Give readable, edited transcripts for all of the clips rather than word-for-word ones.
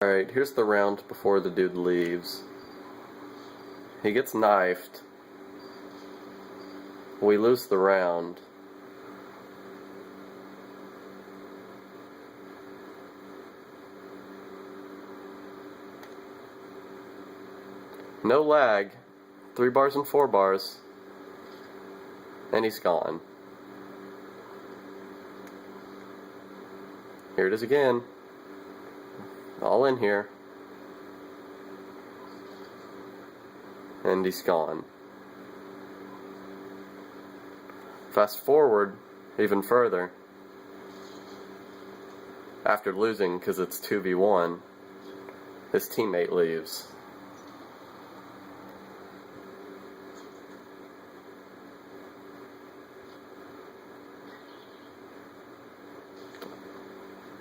Alright, here's the round before the dude leaves. He gets knifed. We lose the round. No lag. 3 bars and 4 bars. And he's gone. Here it is again. All in here. And he's gone. Fast forward even further. After losing, because it's 2v1, his teammate leaves.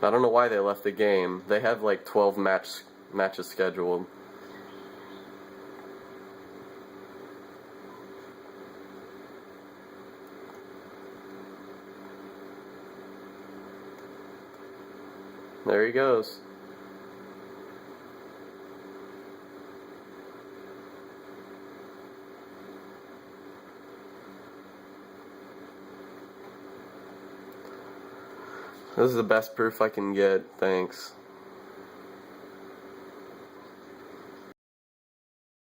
I don't know why they left the game. They have like 12 matches scheduled. There he goes. This is the best proof I can get. Thanks.